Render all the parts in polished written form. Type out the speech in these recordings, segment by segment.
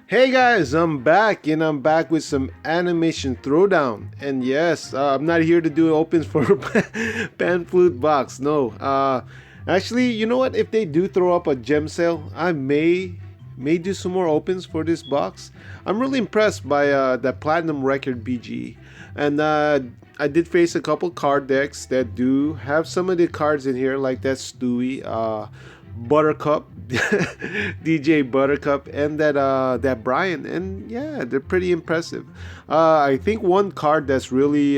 Hey guys, I'm back and I'm back with some animation throwdown. And yes, I'm not here to do opens for pan flute box. No, actually, you know what? If they do throw up a gem sale, I may do some more opens for this box. I'm really impressed by that platinum record BGE, and I did face a couple card decks that do have some of the cards in here, like that Stewie. Buttercup, DJ Buttercup, and that Brian, and yeah, they're pretty impressive. I think one card that's really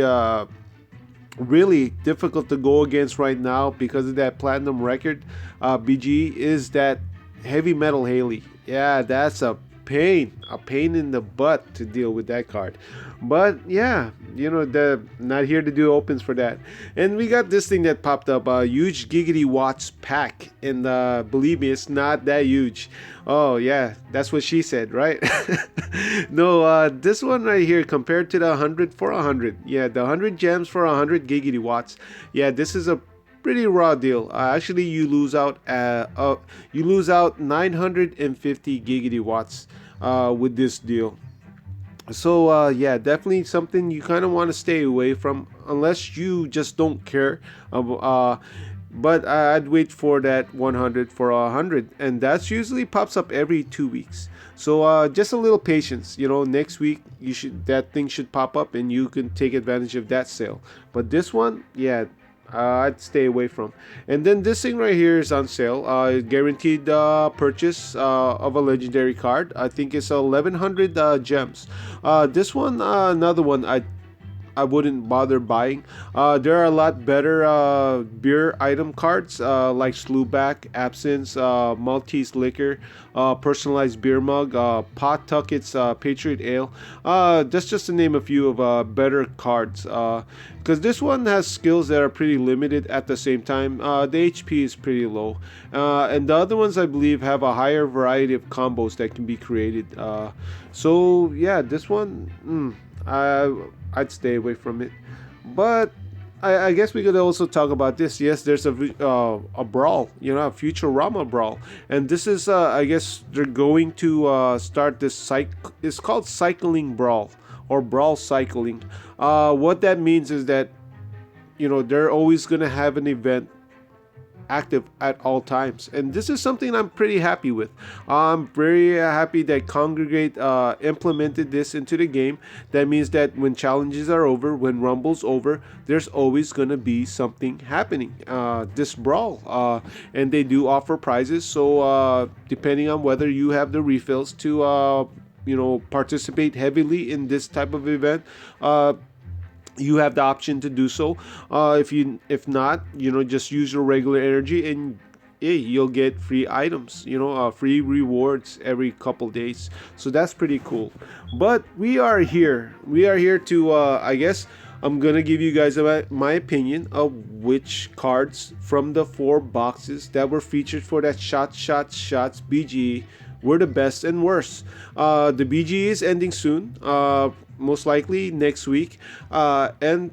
difficult to go against right now because of that platinum record, BG, is that heavy metal Haley. Yeah, that's a pain in the butt to deal with that card. But yeah, the not here to do opens for that. And we got this thing that popped up, a huge giggity watts pack, and believe me, it's not that huge. Oh yeah, that's what she said, right? No, this one right here compared to the 100 for 100. Yeah, the 100 gems for 100 giggity watts. Yeah, this is a pretty raw deal. Actually, you lose out 950 giggity watts with this deal. So yeah, definitely something you kind of want to stay away from unless you just don't care. But I'd wait for that 100 for 100, and that's usually pops up every 2 weeks. So just a little patience. Next week that thing should pop up, and you can take advantage of that sale. But this one, yeah, I'd stay away from. And then this thing right here is on sale. Guaranteed purchase of a legendary card. I think it's 1100 gems. This one, another one I wouldn't bother buying. There are a lot better beer item cards like Slewback, Absence, Maltese Liquor, personalized beer mug, Pot Tucket's Patriot Ale. That's just to name a few of better cards. Because this one has skills that are pretty limited at the same time. The HP is pretty low. And the other ones, I believe, have a higher variety of combos that can be created. So, yeah, this one, I'd stay away from it. But I guess we could also talk about this. Yes, there's a brawl, a Futurama brawl, and this is I guess they're going to start this It's called cycling brawl or brawl cycling. What that means is that they're always gonna have an event active at all times, and this is something I'm pretty happy with. I'm very happy that Congregate implemented this into the game. That means that when challenges are over, when Rumble's over, there's always going to be something happening, this brawl, and they do offer prizes. So depending on whether you have the refills to participate heavily in this type of event, you have the option to do so. If not, just use your regular energy, and you'll get free items, free rewards every couple days. So that's pretty cool. But we are here to I guess I'm gonna give you guys my opinion of which cards from the 4 boxes that were featured for that shots BGE were the best and worst. The BGE is ending soon, most likely next week. And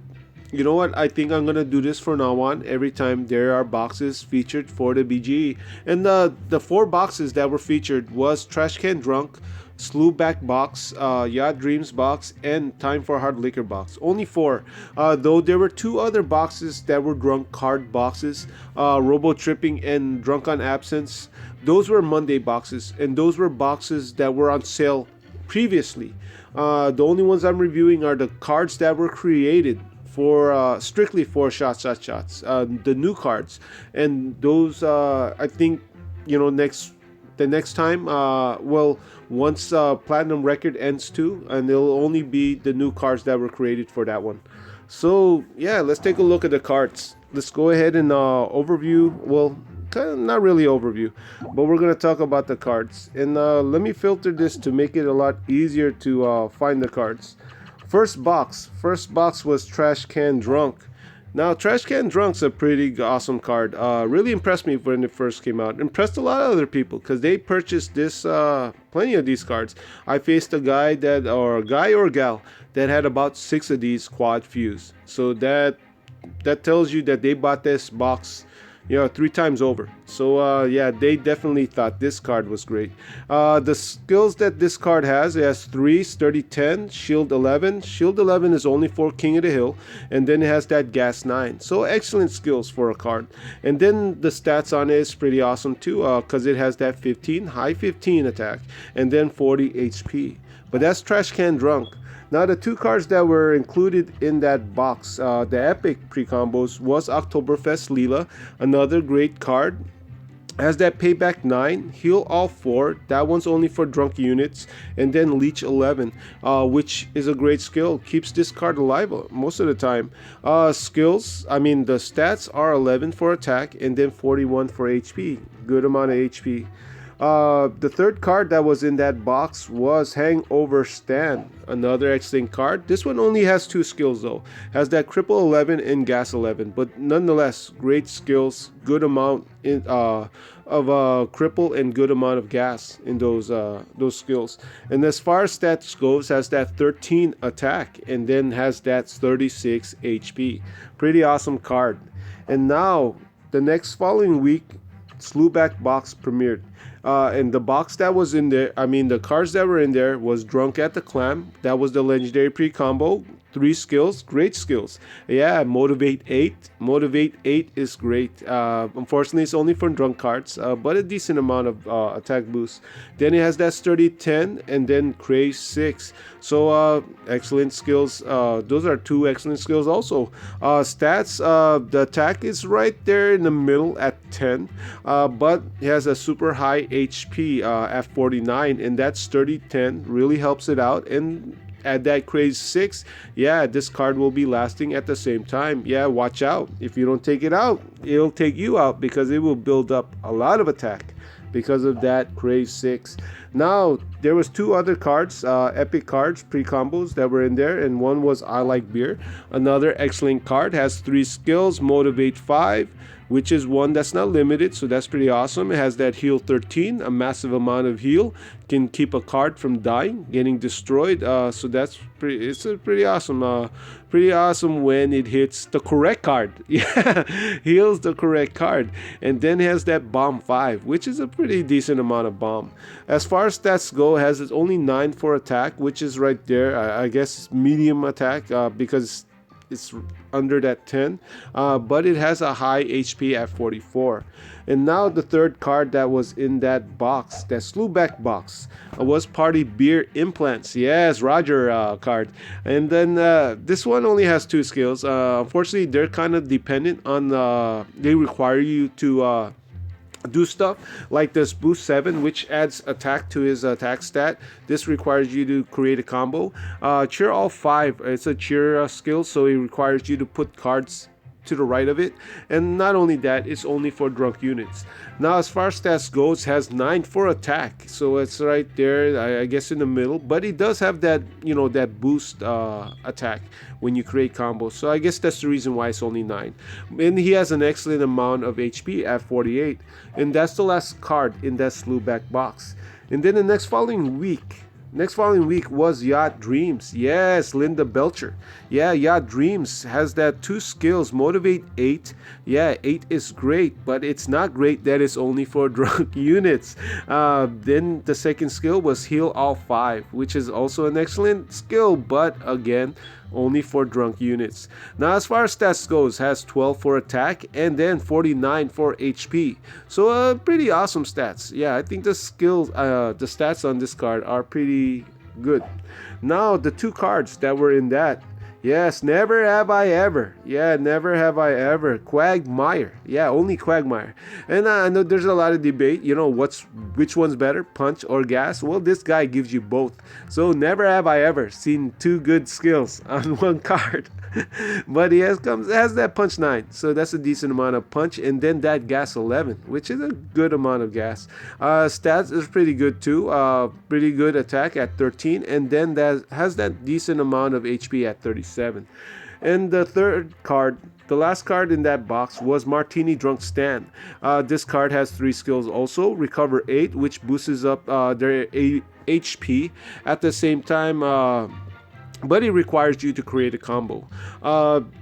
you know what? I think I'm gonna do this from now on. Every time there are boxes featured for the BGE, and the 4 boxes that were featured was Trash Can Drunk, Slewback box, Yacht Dreams box, and Time for Hard Liquor box. Only 4. Though there were 2 other boxes that were drunk card boxes, Robo Tripping and Drunk on Absence. Those were Monday boxes, and those were boxes that were on sale previously. The only ones I'm reviewing are the cards that were created for strictly for shots, the new cards, and those I think the next time, once platinum record ends too, and it'll only be the new cards that were created for that one. So yeah, let's take a look at the cards. Let's go ahead and overview. Well, kind of not really overview, but we're gonna talk about the cards. And let me filter this to make it a lot easier to find the cards. First box was Trash Can Drunk. Now, Trash Can Drunk's a pretty awesome card. Really impressed me when it first came out. Impressed a lot of other people because they purchased this plenty of these cards. I faced a guy or gal that had about 6 of these quad fuse. So that tells you that they bought this box 3 times over. So yeah, they definitely thought this card was great. The skills that this card has, it has 3 sturdy 10, shield 11. Shield 11 is only for King of the Hill, and then it has that gas 9. So excellent skills for a card. And then the stats on it is pretty awesome too, because it has that 15 high 15 attack and then 40 HP. But that's Trash Can Drunk. Now the two cards that were included in that box, the epic pre-combos, was Oktoberfest Leela, another great card. Has that payback 9, heal all 4, that one's only for drunk units, and then leech 11, which is a great skill, keeps this card alive most of the time. Skills, I mean the stats are 11 for attack and then 41 for HP, good amount of HP. The third card that was in that box was Hangover Stand, another excellent card. This one only has 2 skills though, has that cripple 11 and gas 11, but nonetheless great skills, good amount of cripple and good amount of gas in those skills. And as far as stats goes, has that 13 attack and then has that 36 HP. Pretty awesome card. And now the next following week, Slewback box premiered. And the box that was in there, I mean the cards that were in there was Drunk at the Clam. That was the legendary pre-combo. 3 skills, great skills. Yeah, Motivate 8. Motivate 8 is great. Unfortunately, it's only for drunk cards, but a decent amount of attack boost. Then it has that Sturdy 10 and then Craze 6. So excellent skills. Those are 2 excellent skills also. Stats, the attack is right there in the middle at 10, but it has a super high HP at 49, and that Sturdy 10 really helps it out. And at that Craze 6, yeah, this card will be lasting at the same time. Yeah, watch out. If you don't take it out, it'll take you out because it will build up a lot of attack because of that Craze 6. Now, there was 2 other cards, epic cards, pre-combos that were in there, and one was I Like Beer. Another excellent card, has 3 skills, Motivate 5, which is one that's not limited, so that's pretty awesome. It has that heal 13, a massive amount of heal, can keep a card from dying, getting destroyed. So that's it's a pretty awesome when it hits the correct card. Yeah, heals the correct card. And then it has that bomb 5, which is a pretty decent amount of bomb. As far as stats go, it has its only 9 for attack, which is right there. I guess medium attack because it's under that 10, but it has a high HP at 44. And now the third card that was in that box, that Slewback box, was Party Beer Implants. Yes, Roger card. And then this one only has 2 skills. Unfortunately, they're kind of dependent on, they require you to do stuff like this boost 7, which adds attack to his attack stat. This requires you to create a combo. Cheer all 5, it's a cheer skill, so it requires you to put cards to the right of it. And not only that, it's only for drunk units. Now as far as stats goes, has 9 for attack, so it's right there, I guess in the middle, but it does have that, that boost attack when you create combos, so I guess that's the reason why it's only 9. And he has an excellent amount of HP at 48, and that's the last card in that Slewback box. And then the next following week was Yacht Dreams. Yes, Linda Belcher. Yeah, Yacht Dreams has that 2 skills, Motivate 8. Yeah, 8 is great, but it's not great that it's only for drunk units. Then the second skill was Heal All 5, which is also an excellent skill, but again, only for drunk units. Now as far as stats goes, has 12 for attack and then 49 for HP. So pretty awesome stats. Yeah, I think the skills, the stats on this card are pretty good. Now the 2 cards that were in that, yes, Never Have I Ever. Yeah, Never Have I Ever. Quagmire. Yeah, only Quagmire. And I know there's a lot of debate, which one's better, punch or gas? Well, this guy gives you both. So never have I ever seen 2 good skills on one card. But he has that punch 9, so that's a decent amount of punch, and then that gas 11, which is a good amount of gas. Stats is pretty good too, pretty good attack at 13, and then that has that decent amount of HP at 37. And the third card, the last card in that box, was Martini Drunk Stand. This card has 3 skills also, Recover 8, which boosts up their HP. At the same time, but it requires you to create a combo.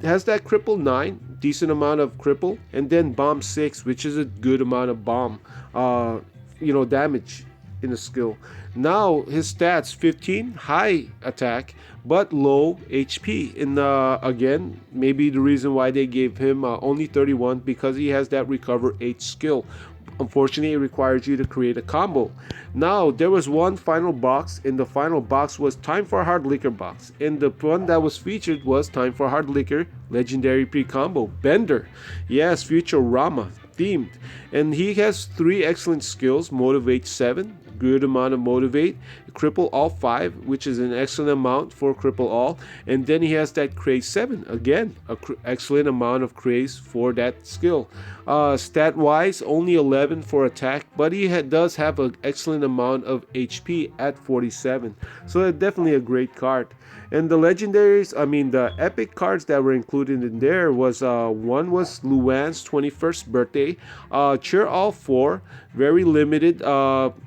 Has that cripple 9, decent amount of cripple, and then bomb 6, which is a good amount of bomb, damage in the skill. Now his stats 15, high attack, but low HP. And again, maybe the reason why they gave him only 31 because he has that recover 8 skill. Unfortunately, it requires you to create a combo. Now, there was one final box, and the final box was Time for Hard Liquor box. And the one that was featured was Time for Hard Liquor Legendary Pre-Combo Bender. Yes, Futurama themed. And he has 3 excellent skills, Motivate 7, good amount of Motivate, Cripple All 5, which is an excellent amount for Cripple All, and then he has that Craze 7, again, an excellent amount of Craze for that skill. Stat wise, only 11 for attack, but he does have an excellent amount of HP at 47, so definitely a great card. And the legendaries, the epic cards that were included in there was one was Luan's 21st birthday, Cheer All 4, very limited.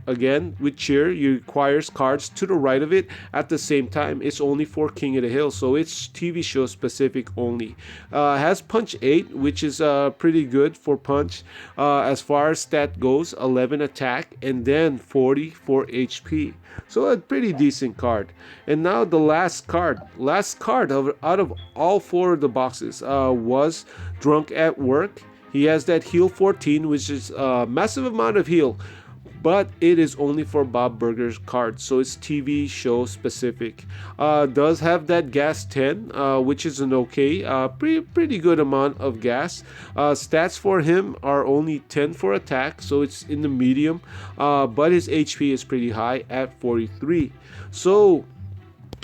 Again, with Cheer, it requires cards to the right of it. At the same time, it's only for King of the Hill, so it's TV show specific only. Has Punch 8, which is pretty good for Punch. As far as stat goes, 11 attack and then 44 HP. So a pretty decent card. And now the last card out of all 4 of the boxes was Drunk at Work. He has that heal 14, which is a massive amount of heal, but it is only for Bob Burger's card, so it's TV show specific. Does have that gas 10, which is an okay, pretty good amount of gas. Stats for him are only 10 for attack, so it's in the medium, but his HP is pretty high at 43. So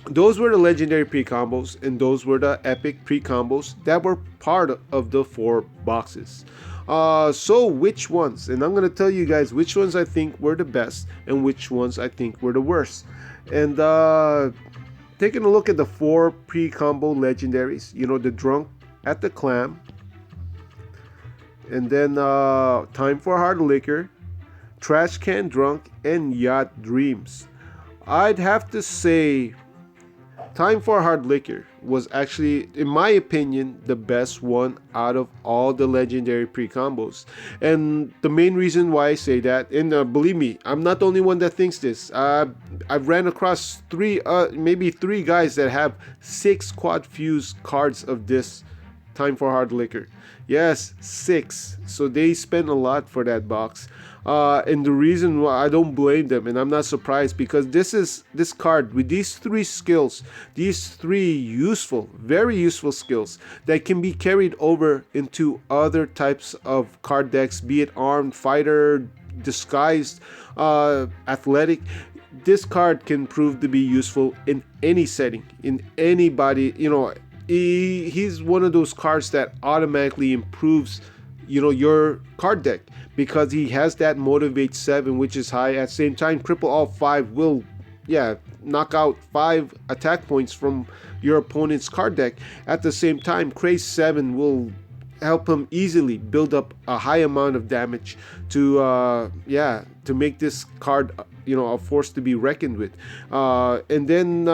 those were the legendary pre-combos, and those were the epic pre-combos that were part of the 4 boxes. So which ones? And I'm going to tell you guys which ones I think were the best and which ones I think were the worst. And taking a look at the 4 pre-combo legendaries, the Drunk at the Clam, and then Time for Hard Liquor, Trash Can Drunk, and Yacht Dreams. I'd have to say Time for Hard Liquor was actually, in my opinion, the best one out of all the legendary pre-combos. And the main reason why I say that, and believe me, I'm not the only one that thinks this. I've ran across maybe three guys that have 6 quad fuse cards of this Time for Hard Liquor. Yes, 6. So they spent a lot for that box. And the reason why I don't blame them, and I'm not surprised, because this card with these 3 skills, these 3 very useful skills that can be carried over into other types of card decks, be it armed, fighter, disguised, athletic. This card can prove to be useful in any setting, in anybody. He's one of those cards that automatically improves your card deck, because he has that Motivate 7, which is high. At the same time, Cripple All 5 will knock out 5 attack points from your opponent's card deck. At the same time, Craze 7 will help him easily build up a high amount of damage to make this card a force to be reckoned with. And then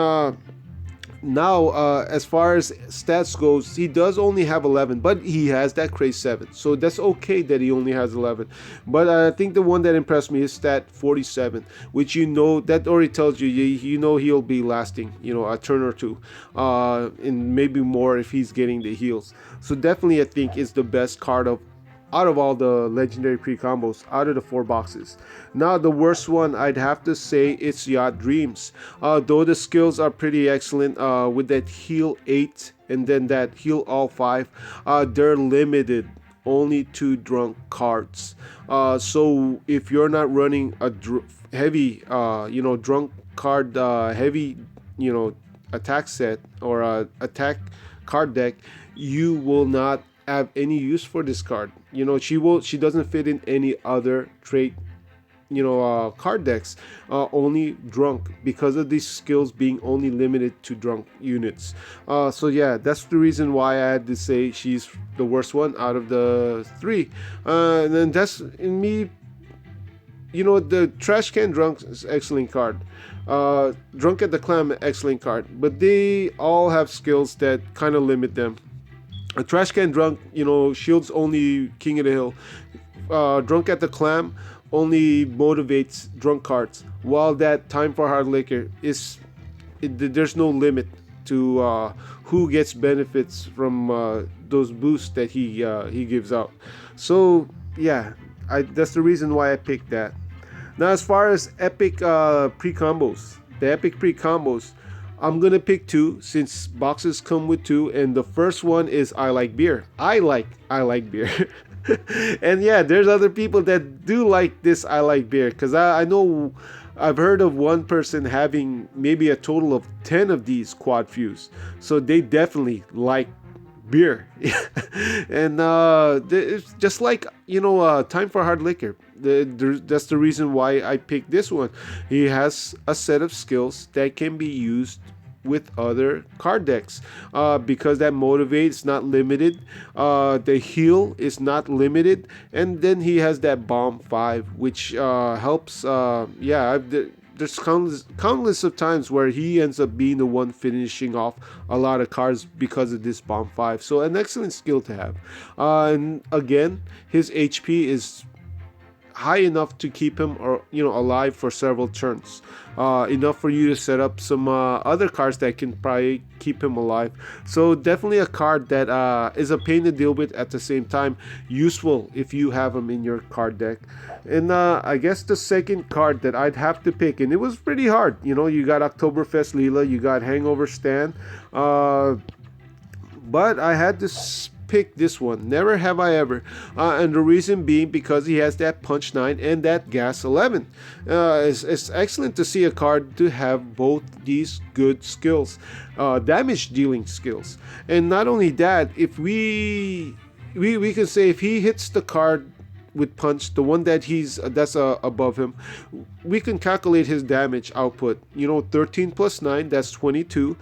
now, as far as stats goes, he does only have 11, but he has that Craze 7, so that's okay that he only has 11. But I think the one that impressed me is stat 47, which that already tells you he'll be lasting a turn or 2, and maybe more if he's getting the heals. So definitely I think is the best card out of all the legendary pre-combos out of the 4 boxes. Now the worst one, I'd have to say it's Yacht Dreams. Though the skills are pretty excellent, with that heal 8 and then that heal all 5, they're limited only to drunk cards. So if you're not running a heavy drunk card, heavy attack set or attack card deck, you will not have any use for this card. She doesn't fit in any other trait card decks, only drunk, because of these skills being only limited to drunk units. So yeah, that's the reason why I had to say she's the worst one out of the 3. And then that's in me the trash can drunk is excellent card. Drunk at the clam, excellent card, but they all have skills that kind of limit them. A trash can drunk, shields only King of the Hill. Drunk at the clam only motivates drunk cards, while that time for hard liquor there's no limit to who gets benefits from those boosts that he gives out. So yeah, that's the reason why I picked that. Now, as far as epic pre combos, the epic pre combos, I'm gonna pick two since boxes come with two, and the first one is I like beer. I like beer. And yeah, there's other people that do like this I like beer, because I know I've heard of one person having maybe a total of 10 of these quad fuse, so they definitely like beer. And it's just like time for hard liquor. That's the reason why I picked this one. He has a set of skills that can be used with other card decks, because that motivates not limited, the heal is not limited, and then he has that bomb 5, which helps. There's countless of times where he ends up being the one finishing off a lot of cards because of this bomb 5. So an excellent skill to have. And again, his HP is high enough to keep him alive for several turns, enough for you to set up some other cards that can probably keep him alive. So definitely a card that is a pain to deal with, at the same time useful if you have him in your card deck. And I guess the second card that I'd have to pick, and it was pretty hard, you got Oktoberfest Leela, you got Hangover Stan, but I had to pick this one, Never Have I Ever, and the reason being because he has that punch 9 and that gas 11. It's excellent to see a card to have both these good skills, damage dealing skills. And not only that, if we can say if he hits the card with punch, the one that that's above him, we can calculate his damage output. 13 plus 9, that's 22,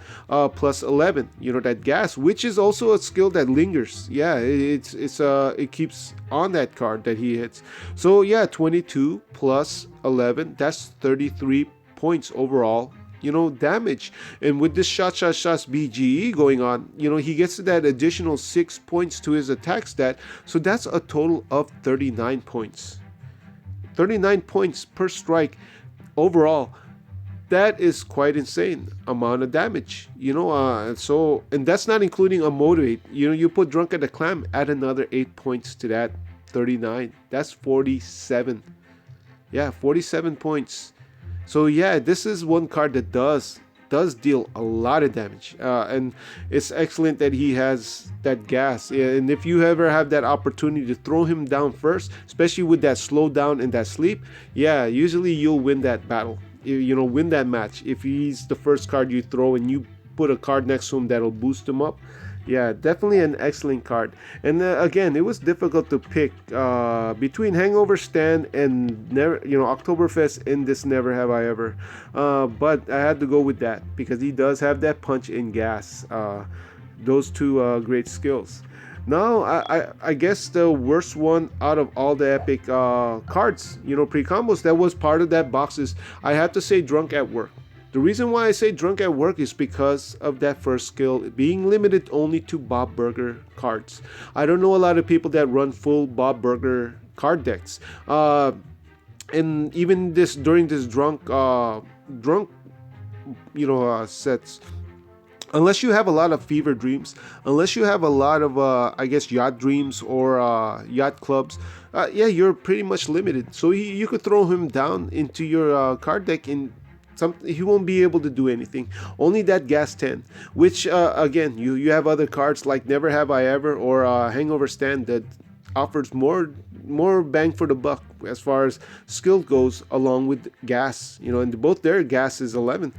plus 11, that gas, which is also a skill that lingers. Yeah, it keeps on that card that he hits. So yeah, 22 plus 11, that's 33 points overall, damage. And with this shots BGE going on, he gets that additional 6 points to his attack stat, so that's a total of 39 points. 39 points per strike overall. That is quite insane amount of damage, and that's not including a motivate. You put Drunk at the Clam, add another 8 points to that 39, that's 47. Yeah, 47 points. So yeah, this is one card that does deal a lot of damage, and it's excellent that he has that gas. And if you ever have that opportunity to throw him down first, especially with that slow down and that sleep, yeah, usually you'll win that battle, win that match if he's the first card you throw and you put a card next to him that'll boost him up. Yeah, definitely an excellent card. And again, it was difficult to pick between Hangover Stand and Oktoberfest in this Never Have I Ever. But I had to go with that because he does have that punch and gas. Those two great skills. Now, I guess the worst one out of all the epic cards, pre-combos that was part of that box is, I have to say, Drunk at Work. The reason why I say Drunk at Work is because of that first skill being limited only to Bob Burger cards. I don't know a lot of people that run full Bob Burger card decks. And even during this drunk sets, unless you have a lot of fever dreams, unless you have a lot of yacht dreams or yacht clubs, you're pretty much limited. So you could throw him down into your card deck and he won't be able to do anything. Only that gas 10, which again, you have other cards like Never Have I Ever or Hangover Stand that offers more bang for the buck as far as skill goes, along with gas, and both their gas is 11,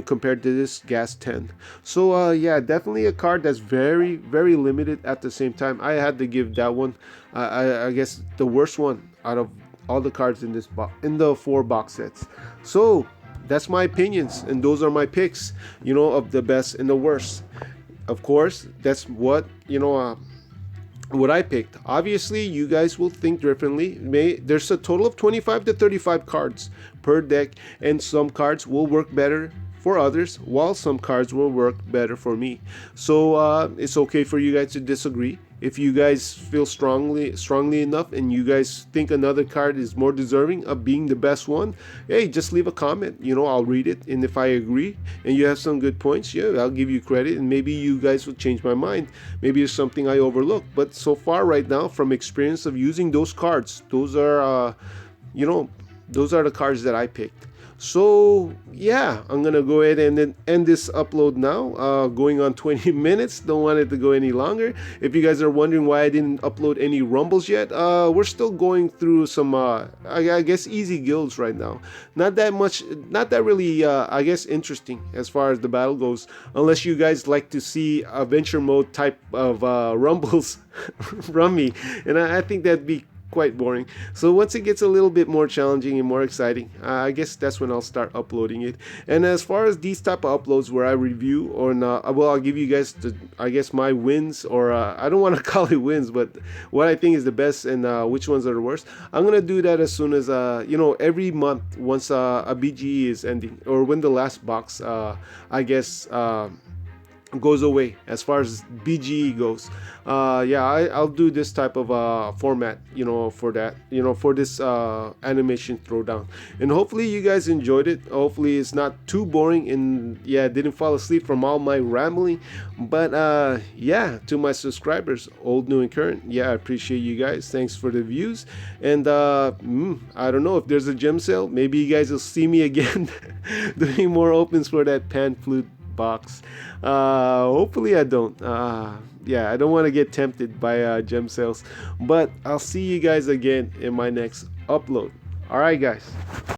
compared to this gas 10. So definitely a card that's very, very limited. At the same time, I had to give that one I guess the worst one out of all the cards in this in the 4 box sets. So that's my opinions, and those are my picks, of the best and the worst. Of course, that's what what I picked. Obviously, you guys will think differently. There's a total of 25 to 35 cards per deck, and some cards will work better for others, while some cards will work better for me. So it's okay for you guys to disagree. If you guys feel strongly enough, and you guys think another card is more deserving of being the best one, hey, just leave a comment. I'll read it, and if I agree and you have some good points, yeah, I'll give you credit, and maybe you guys will change my mind. Maybe it's something I overlooked. But so far, right now, from experience of using those cards, you know, those are the cards that I picked. So yeah, I'm gonna go ahead and then end this upload now. Going on 20 minutes. Don't want it to go any longer. If you guys are wondering why I didn't upload any rumbles yet, we're still going through some I guess easy guilds right now. Not that much, not that really I guess interesting as far as the battle goes, unless you guys like to see adventure mode type of rumbles from me, and I think that'd be quite boring. So once it gets a little bit more challenging and more exciting, I guess that's when I'll start uploading it. And as far as these type of uploads where I review or not, well, I'll give you guys I guess my wins, or I don't want to call it wins, but what I think is the best and which ones are the worst. I'm gonna do that as soon as every month, once a BGE is ending, or when the last box I guess goes away as far as BGE goes. Yeah, I'll do this type of format, for that, for this animation throwdown. And hopefully you guys enjoyed it. Hopefully it's not too boring, and yeah, didn't fall asleep from all my rambling. But yeah, to my subscribers, old, new, and current, yeah, I appreciate you guys. Thanks for the views. And I don't know if there's a gem sale. Maybe you guys will see me again doing more opens for that pan flute box. Hopefully I don't. Yeah, I don't want to get tempted by gem sales, but I'll see you guys again in my next upload. All right, guys.